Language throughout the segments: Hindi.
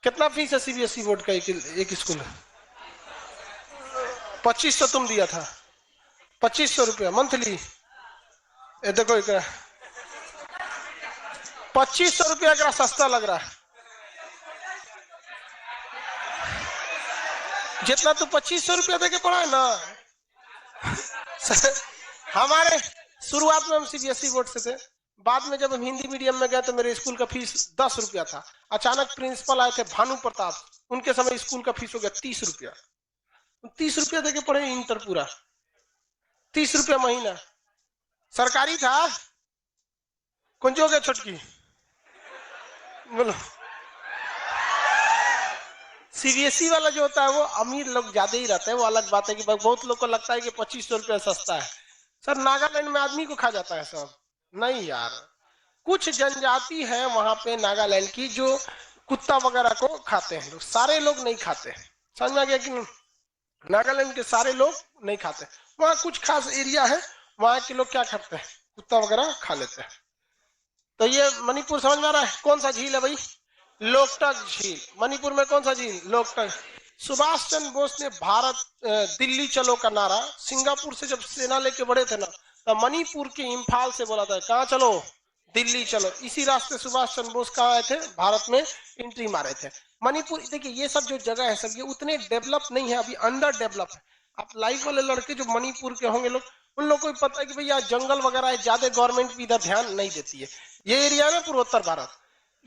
कितना फीस है सीबीएसई बोर्ड का एक स्कूल में? 2500 तुम दिया था, 2500 रुपया मंथली। ये देखो 2500 रुपया का सस्ता लग रहा है। जितना तू 2500 रुपया देके पढ़ा है ना हमारे शुरुआत में हम सीबीएसई बोर्ड से थे, बाद में जब हम हिंदी मीडियम में गए तो मेरे स्कूल का फीस 10 रुपया था। अचानक प्रिंसिपल आए थे भानु प्रताप, उनके समय स्कूल का फीस हो गया 30 रुपया। 30 रुपया देके पढ़े इंटर पूरा, 30 रुपया महीना। सरकारी था। कौन जो हो गया छोटकी बोलो। सीबीएसई वाला जो होता है वो अमीर लोग ज्यादा ही रहते हैं, वो अलग बात है कि बहुत लोग को लगता है कि 2500 रुपया सस्ता है। सर नागालैंड में आदमी को खा जाता है सब। नहीं यार, कुछ जनजाति है वहां पे नागालैंड की जो कुत्ता वगैरह को खाते हैं, सारे लोग नहीं खाते हैं। समझ में आ गया कि नागालैंड के सारे लोग नहीं खाते। वहाँ कुछ खास एरिया है, वहाँ के लोग क्या खाते हैं, कुत्ता वगैरह खा लेते हैं। तो ये मणिपुर समझ में आ रहा है। कौन सा झील है भाई? लोकटक झील। मणिपुर में कौन सा झील? लोकटक। सुभाष चंद्र बोस ने भारत दिल्ली चलो का नारा सिंगापुर से जब सेना लेके बढ़े थे ना, तो मणिपुर के इम्फाल से बोला था कहाँ चलो? दिल्ली चलो। इसी रास्ते सुभाष चंद्र बोस कहाँ आए थे? भारत में एंट्री मारे थे। मणिपुर देखिए, ये सब जो जगह है सब ये उतने डेवलप नहीं है, अभी अंडर डेवलप है। आप लाइव वाले लड़के जो मणिपुर के होंगे लोग, उन लोग को भी पता है कि भैया जंगल वगैरह है, ज्यादा गवर्नमेंट भी इधर ध्यान नहीं देती है। ये एरिया है ना पूर्वोत्तर भारत,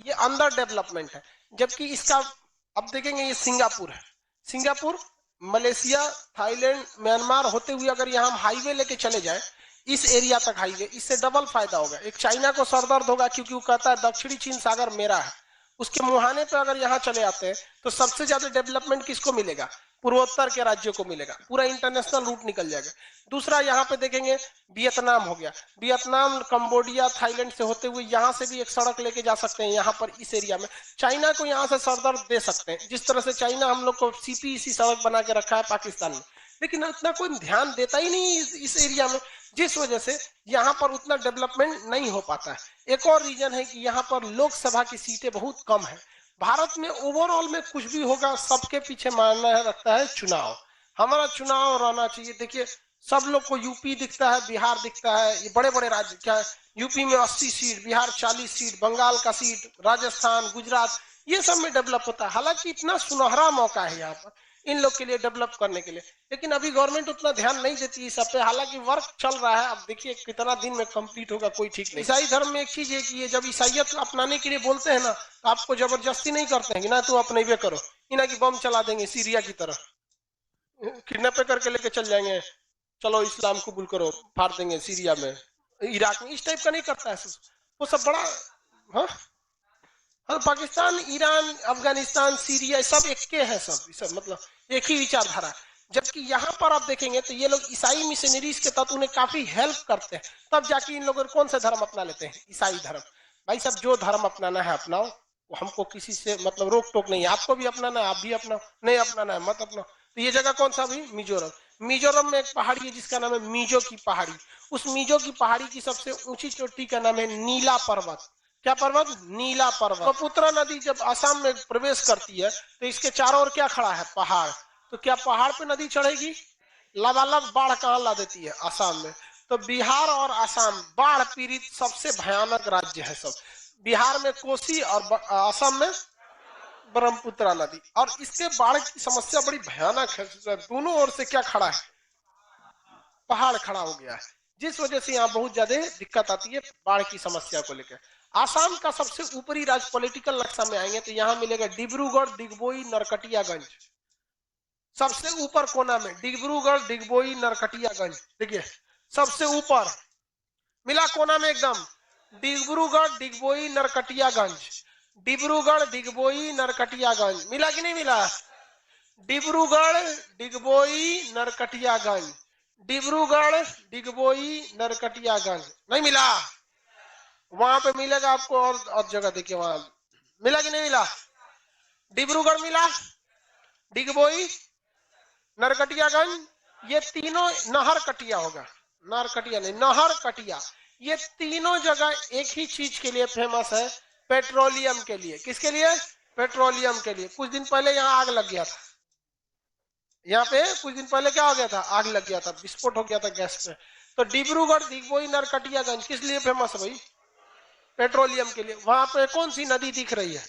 ये अंडर डेवलपमेंट है। जबकि इसका अब देखेंगे, ये सिंगापुर है। सिंगापुर, मलेशिया, थाईलैंड, म्यांमार होते हुए अगर यहाँ हम हाईवे लेके चले जाए इस एरिया तक हाईवे, इससे डबल फायदा होगा। एक चाइना को सरदर्द होगा क्योंकि वो कहता है दक्षिणी चीन सागर मेरा है, उसके मुहाने पे अगर यहाँ चले आते हैं तो सबसे ज्यादा डेवलपमेंट किसको मिलेगा? पूर्वोत्तर के राज्यों को मिलेगा, पूरा इंटरनेशनल रूट निकल जाएगा। दूसरा यहाँ पे देखेंगे वियतनाम हो गया, वियतनाम, कंबोडिया, थाईलैंड से होते हुए यहाँ से भी एक सड़क लेके जा सकते हैं यहाँ पर इस एरिया में। चाइना को यहाँ से सरदर्द दे सकते हैं, जिस तरह से चाइना हम लोग को सीपीईसी सड़क बना के रखा है पाकिस्तान में, लेकिन उतना कोई ध्यान देता ही नहीं इस एरिया में, जिस वजह से यहाँ पर उतना डेवलपमेंट नहीं हो पाता है। एक और रीजन है कि यहाँ पर लोकसभा की सीटें बहुत कम है। भारत में ओवरऑल में कुछ भी होगा सबके पीछे मानना रखता है चुनाव। हमारा चुनाव रहना चाहिए। देखिए सब लोग को यूपी दिखता है, बिहार दिखता है, ये बड़े बड़े राज्य, क्या यूपी में 80 सीट, बिहार 40 सीट, बंगाल का सीट, राजस्थान, गुजरात, ये सब में डेवलप होता है। हालांकि इतना सुनहरा मौका है यहाँ पर इन लोग के लिए डेवलप करने के लिए, लेकिन अभी गवर्नमेंट उतना ध्यान नहीं देती इस सब पे। हालांकि वर्क चल रहा है, अब देखिए कितना दिन में कंप्लीट होगा कोई ठीक नहीं। ईसाई धर्म में एक चीज है कि ये जब ईसाइयत अपनाने के लिए बोलते हैं ना, तो आपको जबरदस्ती नहीं करते हैं कि ना तू अपने करो, इना की बम चला देंगे सीरिया की तरह, किडनैप करके लेके चल जाएंगे, चलो इस्लाम कबूल करो, फाड़ देंगे सीरिया में, इराक में। इस टाइप का नहीं करता है वो सब बड़ा। हाँ हाँ, पाकिस्तान, ईरान, अफगानिस्तान, सीरिया सब एक के है, सब मतलब एक ही विचारधारा। जबकि यहाँ पर आप देखेंगे तो ये लोग ईसाई मिशनरीज के तहत उन्हें काफी हेल्प करते हैं, तब जाके इन लोगों कौन सा धर्म अपना लेते हैं? ईसाई धर्म। भाई सब जो धर्म अपनाना है अपनाओ, हमको किसी से मतलब रोक टोक नहीं है। आपको भी अपनाना है आप भी अपनाओ, नहीं अपनाना है मत अपनाओ। तो ये जगह कौन सा? भी मिजोरम। मिजोरम में एक पहाड़ी है जिसका नाम है मिजो की पहाड़ी। उस मिजो की पहाड़ी की सबसे ऊंची चोटी का नाम है नीला पर्वत। क्या पर्वत? नीला पर्वत। ब्रह्मपुत्र नदी जब असम में प्रवेश करती है तो इसके चारों ओर क्या खड़ा है? पहाड़। तो क्या पहाड़ पे नदी चढ़ेगी? लबालब बाढ़ कहाँ ला देती है? असम में। तो बिहार और असम बाढ़ पीड़ित सबसे भयानक राज्य है सब। बिहार में कोसी और असम में ब्रह्मपुत्र नदी, और इसके बाढ़ की समस्या बड़ी भयानक है। दोनों ओर से क्या खड़ा है? पहाड़ खड़ा हो गया है, जिस वजह से यहाँ बहुत ज्यादा दिक्कत आती है बाढ़ की समस्या को लेकर। आसाम का सबसे ऊपरी राज्य पॉलिटिकल नक्शा में आएंगे तो यहाँ मिलेगा डिब्रूगढ़, डिगबोई, नरकटियागंज। सबसे ऊपर कोना में डिब्रूगढ़, डिगबोई, नरकटियागंज। देखिए सबसे ऊपर मिला कोना में एकदम, डिब्रूगढ़, डिगबोई, नरकटियागंज। डिब्रूगढ़, डिगबोई, नरकटियागंज। मिला कि नहीं मिला? डिब्रूगढ़, डिगबोई, नरकटियागंज। डिब्रूगढ़, डिगबोई, नरकटियागंज। नहीं मिला? वहां पे मिलेगा आपको और जगह। देखिए वहां मिला कि नहीं मिला? डिब्रूगढ़ मिला, डिगबोई, नरकटियागंज, ये तीनों नहर कटिया होगा, नहर कटिया नहीं, नहर कटिया। ये तीनों जगह एक ही चीज के लिए फेमस है, पेट्रोलियम के लिए। किसके लिए? पेट्रोलियम के लिए। कुछ दिन पहले यहाँ आग लग गया था, यहाँ पे कुछ दिन पहले क्या हो गया था, आग लग गया था, विस्फोट हो गया था गैस पे। तो डिब्रूगढ़, दिग्बोई, नरकटियागंज किस लिए फेमस है भाई? पेट्रोलियम के लिए। वहां पे कौन सी नदी दिख रही है?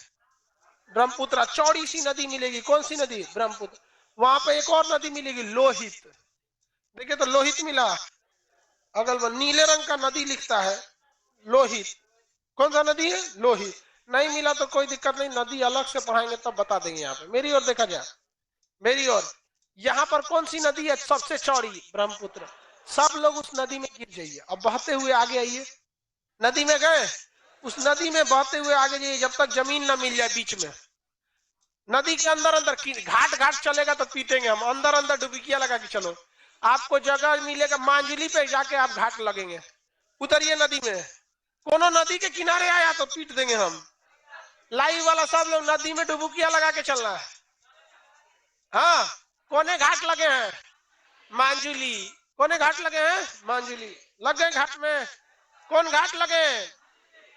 ब्रह्मपुत्र। चौड़ी सी नदी मिलेगी, कौन सी नदी? ब्रह्मपुत्र। वहां पे एक और नदी मिलेगी, लोहित। देखिए तो लोहित मिला, अगल बगल नीले रंग का नदी लिखता है लोहित। कौन सा नदी है? लोहित। नहीं मिला तो कोई दिक्कत नहीं, नदी अलग से पढ़ाएंगे तब बता देंगे। यहाँ पे मेरी ओर देखा जाए, मेरी ओर। यहाँ पर कौन सी नदी है सबसे चौड़ी? ब्रह्मपुत्र। सब लोग उस नदी में गिर जाइए, अब बहते हुए आगे आइए। नदी में गए, उस नदी में बहते हुए आगे जाइए जब तक जमीन ना मिल जाए बीच में। नदी के अंदर अंदर घाट घाट चलेगा तो पीटेंगे हम, अंदर अंदर डुबकिया लगा के चलो। आपको जगह मिलेगा, मांजुली पे जाके आप घाट लगेंगे। उतरिए नदी में, कोनो नदी के किनारे आया तो पीट देंगे हम। लाइव वाला सब लोग नदी में डुबकिया लगा के चलना है। हाँ, कोने घाट लगे हैं? मांजुली। कोने घाट लगे हैं? मांजुली। लग गए घाट में? कौन घाट लगे?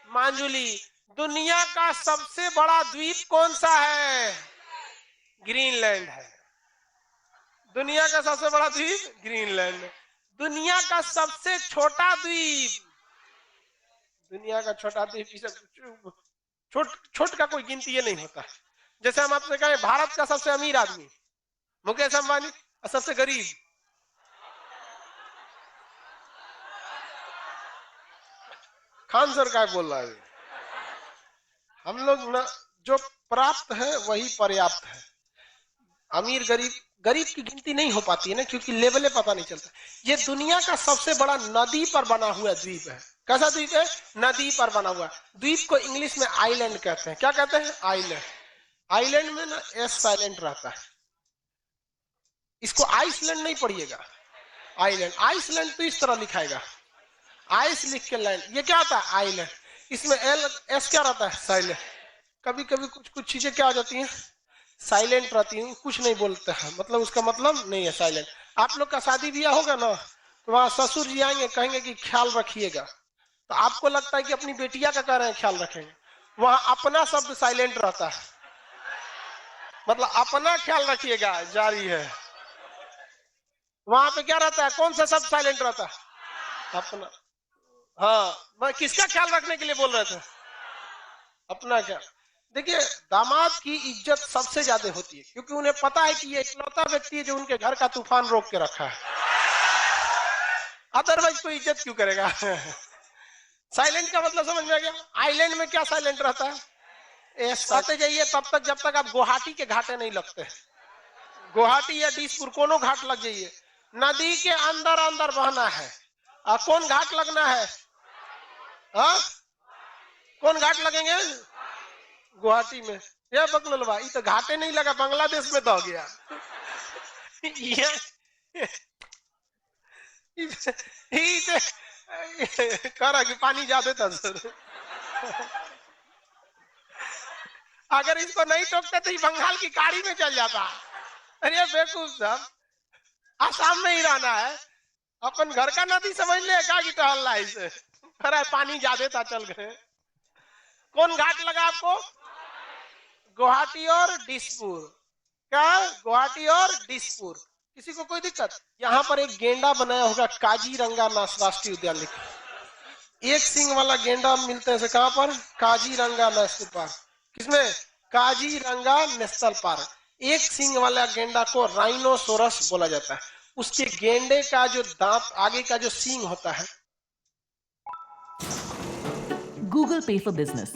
मांजुली। दुनिया का सबसे बड़ा द्वीप कौन सा है? ग्रीनलैंड है। दुनिया का सबसे बड़ा द्वीप ग्रीनलैंड। दुनिया का सबसे छोटा द्वीप, दुनिया का छोटा द्वीप, छोट का कोई गिनती ये नहीं होता। जैसे हम आपसे कहें भारत का सबसे अमीर आदमी मुकेश अंबानी, और सबसे गरीब खान सरकार बोल रहा है। हम लोग न, जो प्राप्त है वही पर्याप्त है। अमीर गरीब, गरीब की गिनती नहीं हो पाती है ना, क्योंकि लेवले पता नहीं चलता। ये दुनिया का सबसे बड़ा नदी पर बना हुआ द्वीप है। कैसा द्वीप है? नदी पर बना हुआ। द्वीप को इंग्लिश में आइलैंड कहते हैं। क्या कहते हैं? आइलैंड। आइलैंड में ना एस साइलेंट रहता है। इसको आइसलैंड नहीं पढ़िएगा, आइलैंड। आइसलैंड तो इस तरह लिखाएगा, आइस लिख के लैंड। ये क्या होता है? आइलैंड। इसमें एल एस क्या रहता है? साइलेंट। कभी कभी कुछ कुछ चीजें क्या आ जाती हैं, साइलेंट रहती हैं, कुछ नहीं बोलते हैं, मतलब उसका मतलब नहीं है साइलेंट। आप लोग का शादी ब्याह होगा ना, तो वहां ससुर जी आएंगे, कहेंगे कि ख्याल रखिएगा, तो आपको लगता है कि अपनी बेटिया का कह रहे हैं ख्याल रखेंगे। वहां अपना शब्द साइलेंट रहता है, मतलब अपना ख्याल रखिएगा जारी है। वहां पे क्या रहता है? कौन सा शब्द साइलेंट रहता है? अपना। हाँ, मैं किसका ख्याल रखने के लिए बोल रहे थे? अपना ख्याल। देखिए, दामाद की इज्जत सबसे ज्यादा होती है, क्योंकि उन्हें पता है कि ये इकलौता व्यक्ति है जो उनके घर का तूफान रोक के रखा है, अदरवाइज कोई इज्जत क्यों करेगा? साइलेंट का मतलब समझ में आ गया? आइलैंड में क्या साइलेंट रहता है? आते जाइए तब तक जब तक आप गुवाहाटी के घाटे नहीं लगते। गुवाहाटी या दिसपुर कोनो घाट लग जाइए, नदी के अंदर अंदर बहना है। और कौन घाट लगना है? हाँ, कौन घाट लगेंगे? गुवाहाटी में। या बकलवा, ये तो घाटे नहीं लगा, बांग्लादेश में दह गया। करा कि पानी ज्यादा था सर। अगर इसको नहीं टोकते तो बंगाल की खाड़ी में चल जाता। अरे बेवकूफ साहब, आसाम में ही रहना है, अपन घर का नदी समझ ले क्या की टहल रहा है इसे। अरे पानी ज्यादा था, चल गए। कौन घाट लगा आपको? गुवाहाटी और दिसपुर। क्या? गुवाहाटी और दिसपुर। किसी को कोई दिक्कत? यहाँ पर एक गेंडा बनाया होगा, काजीरंगा राष्ट्रीय उद्यान लिखा। एक सिंग वाला गेंडा मिलते हैं कहाँ पर? Kaziranga national park. किसमें? Kaziranga national park. एक सिंग वाला गेंडा को राइनोसोरस बोला जाता है। उसके गेंडे का जो दांत, आगे का जो सींग होता है। Google Pay for Business.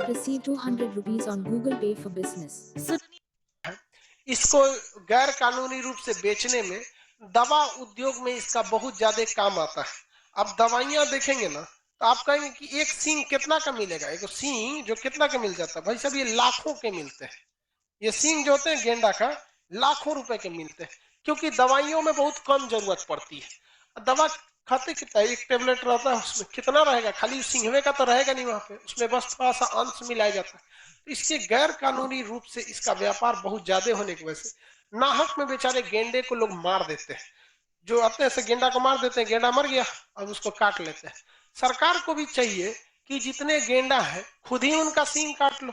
Receive 200 rupees on Google Pay for Business. इसको गैर कानूनी रूप से बेचने में, दवा उद्योग में इसका बहुत ज्यादा काम आता है। अब दवाइयां देखेंगे ना तो आप कहेंगे कि एक सींग कितना का मिलेगा? एक सींग जो कितना का मिल जाता है? भाई साहब, ये लाखों के मिलते हैं। ये सींग जो होते हैं गेंडा का, लाखों रुपए के मिलते हैं, क्योंकि दवाइयों में बहुत कम जरूरत पड़ती है। दवा खाते कितना? एक टेबलेट रहता है, उसमें कितना रहेगा? खाली सिंघवे का तो रहेगा नहीं वहां पे, उसमें बस थोड़ा सा अंश मिलाया जाता है। तो इसके गैर कानूनी रूप से इसका व्यापार बहुत ज्यादा होने की वजह से नाहक में बेचारे गेंडे को लोग मार देते हैं। जो अपने से गेंडा को मार देते हैं, गेंडा मर गया, अब उसको काट लेते हैं। सरकार को भी चाहिए कि जितने गेंडा है खुद ही उनका सींग काट लो।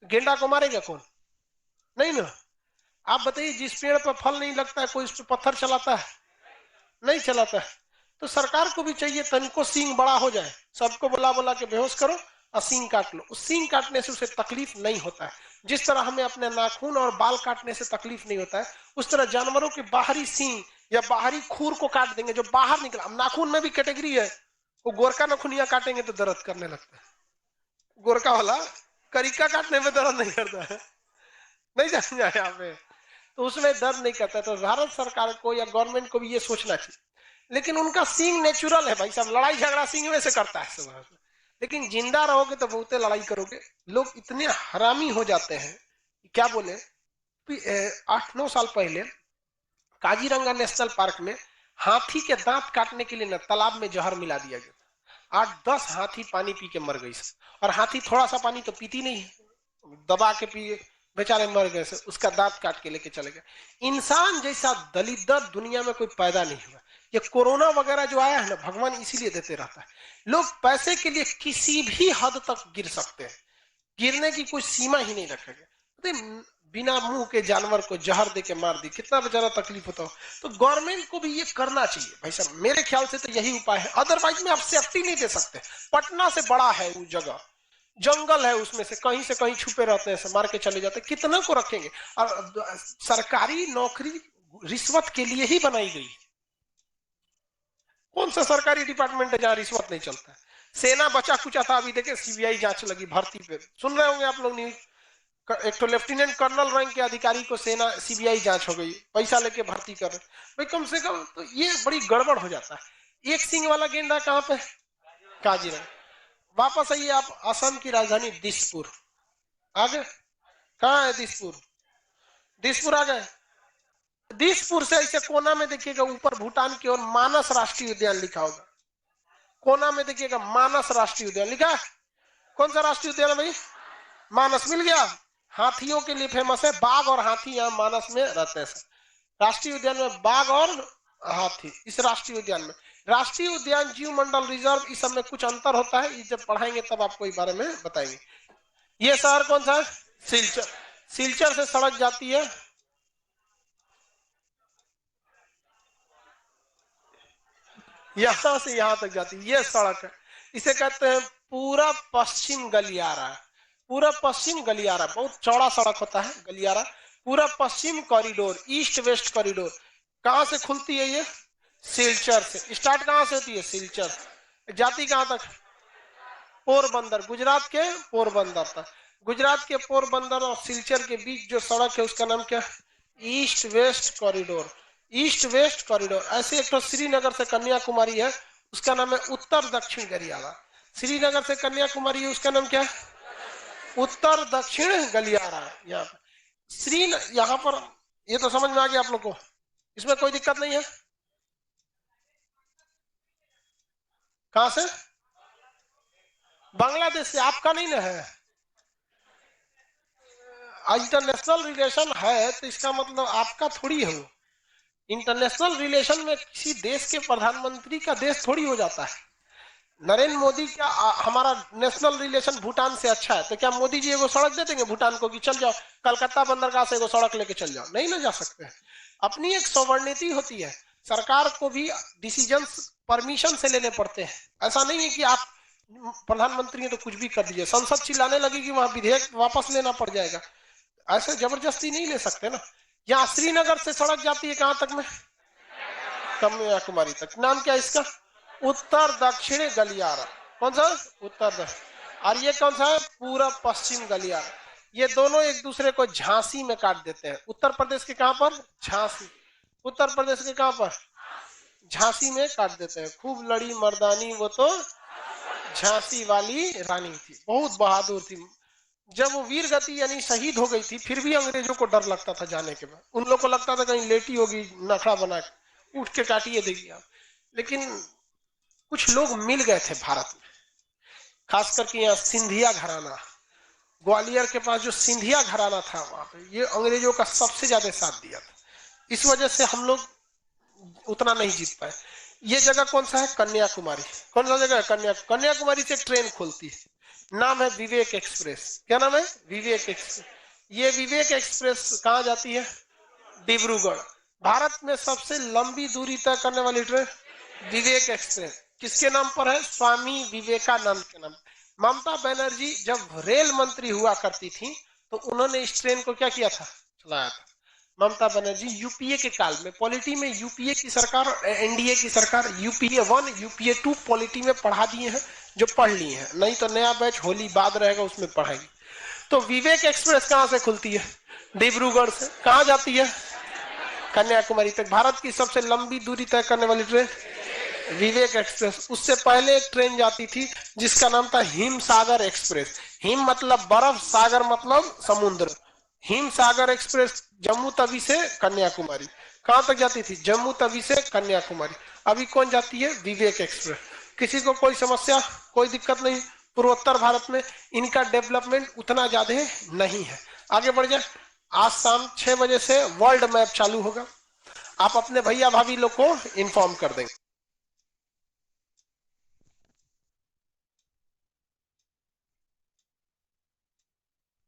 गेंडा को मारेगा कौन? नहीं ना। आप बताइए, जिस पेड़ पर फल नहीं लगता है कोई उस पर पत्थर चलाता है? नहीं चलाता है। तो सरकार को भी चाहिए तनिको सींग बड़ा हो जाए, सबको बुला बुला के बेहोश करो और सींग काट लो। उस सींग काटने से उसे तकलीफ नहीं होता है। जिस तरह हमें अपने नाखून और बाल काटने से तकलीफ नहीं होता है, उस तरह जानवरों के बाहरी सींग या बाहरी खूर को काट देंगे जो बाहर निकला। नाखून में भी कैटेगरी है, वो गोरका नाखूनिया काटेंगे तो दर्द करने लगता है, गोरका वाला करिका काटने में दर्द नहीं करता है। नहीं समझ आया यहाँ पे? तो उसमें दर्द नहीं करता। तो भारत सरकार को या गवर्नमेंट को भी ये सोचना चाहिए। लेकिन उनका सींग नेचुरल है भाई साहब, लड़ाई झगड़ा सींग में से करता है सब। लेकिन जिंदा रहोगे तो बहुते लड़ाई करोगे। लोग इतने हरामी हो जाते हैं, क्या बोले, 8-9 साल पहले काजीरंगा नेशनल पार्क में हाथी के दांत काटने के लिए ना तालाब में जहर मिला दिया गया था। 8-10 हाथी पानी पी के मर गई। और हाथी थोड़ा सा पानी तो पीती नहीं है, दबा के पिए, बेचारे मर गए से, उसका दांत काट के लेके चले गए। इंसान जैसा दलिद्र दुनिया में कोई पैदा नहीं हुआ। ये कोरोना वगैरह जो आया है ना, भगवान इसीलिए देते रहता है। लोग पैसे के लिए किसी भी हद तक गिर सकते हैं, गिरने की कोई सीमा ही नहीं रखेगा। बिना मुंह के जानवर को जहर दे के मार दी, कितना बेचारा तकलीफ होता हो। तो गवर्नमेंट को भी ये करना चाहिए भाई साहब, मेरे ख्याल से तो यही उपाय है। अदरवाइज में आप सेफ्टी नहीं दे सकते। पटना से बड़ा है वो जगह, जंगल है, उसमें से कहीं छुपे रहते हैं, मार के चले जाते हैं, कितना को रखेंगे? और सरकारी नौकरी रिश्वत के लिए ही बनाई गई। कौन सा सरकारी डिपार्टमेंट है जहां रिश्वत नहीं चलता है? सेना बचा कुचा था, अभी देखे सीबीआई जांच लगी भर्ती पे, सुन रहे होंगे आप लोग न्यूज। एक तो लेफ्टिनेंट कर्नल रैंक के अधिकारी को सेना सीबीआई जांच हो गई, पैसा लेके भर्ती कर रहे भाई। कम से कम तो ये बड़ी गड़बड़ हो जाता है। एक सिंह वाला गेंडा कहाँ पे? काजीरंगा। वापस आइए आप, असम की राजधानी दिसपुर आ गए। कहाँ है दिसपुर? दिसपुर आ गए। दिसपुर से ऐसे कोना में देखिएगा, ऊपर भूटान की ओर मानस राष्ट्रीय उद्यान लिखा होगा। कोना में देखिएगा मानस राष्ट्रीय उद्यान लिखा है। कौन सा राष्ट्रीय उद्यान है भाई? मानस। मिल गया। हाथियों के लिए फेमस है, बाघ और हाथी यहाँ मानस में रहते हैं। राष्ट्रीय उद्यान में बाघ और हाथी। इस राष्ट्रीय उद्यान में, राष्ट्रीय उद्यान, जीव मंडल, रिजर्व, इस सब में कुछ अंतर होता है। ये जब पढ़ाएंगे तब आपको इस बारे में बताएंगे। ये शहर कौन सा है? सिलचर। सिलचर से सड़क जाती है, यहां से यहां तक जाती है, ये सड़क है। इसे कहते हैं पूरा पश्चिम गलियारा। पूरा पश्चिम गलियारा, बहुत चौड़ा सड़क होता है गलियारा। पूरा पश्चिम कॉरिडोर, ईस्ट वेस्ट कॉरिडोर। कहां से खुलती है ये? सिलचर से। स्टार्ट कहां से होती है? सिलचर। जाती कहां तक? पोरबंदर, गुजरात के पोरबंदर तक। गुजरात के पोरबंदर और सिलचर के बीच जो सड़क है उसका नाम क्या? East west corridor. East west corridor. ऐसे एक तो श्रीनगर से कन्याकुमारी है, उसका नाम है उत्तर दक्षिण गलियारा। श्रीनगर से कन्याकुमारी है, उसका नाम क्या है? उत्तर दक्षिण गलियारा। यहाँ पर यहाँ पर ये तो समझ में आ गया आप लोग को, इसमें कोई दिक्कत नहीं है। कहां से? बांग्लादेश से। आपका नहीं ना है? इंटरनेशनल रिलेशन है तो इसका मतलब आपका थोड़ी है वो। इंटरनेशनल रिलेशन में किसी देश के प्रधानमंत्री का देश थोड़ी हो जाता है। नरेंद्र मोदी का हमारा नेशनल रिलेशन भूटान से अच्छा है, तो क्या मोदी जी एगो सड़क दे देंगे भूटान को कि चल जाओ कलकत्ता बंदरगाह से एगो सड़क लेके चल जाओ? नहीं ना जा सकते। अपनी एक सॉवर्निटी होती है, सरकार को भी डिसीजन परमिशन से लेने पड़ते हैं। ऐसा नहीं है कि आप प्रधानमंत्री हैं तो कुछ भी कर दीजिए, संसद चिल्लाने लगेगी वहां विधेयक वापस लेना पड़ जाएगा। ऐसे जबरदस्ती नहीं ले सकते ना। यहाँ श्रीनगर से सड़क जाती है कहां तक में? कन्याकुमारी तक। नाम क्या है इसका? उत्तर दक्षिण गलियारा। कौन सा? उत्तर दक्षिण। और ये कौन सा है? पूरा पश्चिम गलियारा। ये दोनों एक दूसरे को झांसी में काट देते हैं। उत्तर प्रदेश के कहां पर? झांसी। उत्तर प्रदेश के कहां पर? झांसी में काट देते हैं। खूब लड़ी मर्दानी वो तो झांसी वाली रानी थी, बहुत बहादुर थी। जब वो वीर गति यानी शहीद हो गई थी, फिर भी अंग्रेजों को डर लगता था जाने के बाद। उन लोग को लगता था कहीं लेटी होगी, नखड़ा बना के उठ के काटिए देगी आप। लेकिन कुछ लोग मिल गए थे भारत में, खास करके यहाँ सिंधिया घराना, ग्वालियर के पास जो सिंधिया घराना था वहां पे ये अंग्रेजों का सबसे ज्यादा साथ दिया था। इस वजह से हम लोग उतना नहीं जीत पाए। ये जगह कौन सा है? कन्याकुमारी। कौन सा जगह है? कन्याकुमारी से ट्रेन खुलती है, नाम है विवेक एक्सप्रेस। क्या नाम है? विवेक एक्सप्रेस। ये विवेक एक्सप्रेस कहाँ जाती है? डिब्रूगढ़। भारत में सबसे लंबी दूरी तय करने वाली ट्रेन विवेक एक्सप्रेस किसके नाम पर है? स्वामी विवेकानंद के नाम। ममता बनर्जी जब रेल मंत्री हुआ करती थी तो उन्होंने इस ट्रेन को क्या किया था? चलाया था। ममता बनर्जी यूपीए के काल में, पॉलिटी में यूपीए की सरकार और एनडीए की सरकार, यूपीए 1 यूपीए 2 पॉलिटी में पढ़ा दिए हैं जो पढ़ लिए हैं, नहीं तो नया बैच होली बाद रहेगा उसमें पढ़ाएगी। तो विवेक एक्सप्रेस कहां से खुलती है? डिब्रूगढ़ से। कहां जाती है? कन्याकुमारी तक। भारत की सबसे लंबी दूरी तय करने वाली ट्रेन विवेक एक्सप्रेस। उससे पहले एक ट्रेन जाती थी जिसका नाम था हिम सागर एक्सप्रेस। हिम मतलब बर्फ, सागर मतलब समुद्र। हिम सागर एक्सप्रेस जम्मू तवी से कन्याकुमारी। कहां तक जाती थी? जम्मू तवी से कन्याकुमारी। अभी कौन जाती है? विवेक एक्सप्रेस। किसी को कोई समस्या, कोई दिक्कत नहीं? पूर्वोत्तर भारत में इनका डेवलपमेंट उतना ज्यादा नहीं है। आगे बढ़ जाए। आज शाम 6 बजे से वर्ल्ड मैप चालू होगा। आप अपने भैया भाभी लोग को इन्फॉर्म कर देंगे।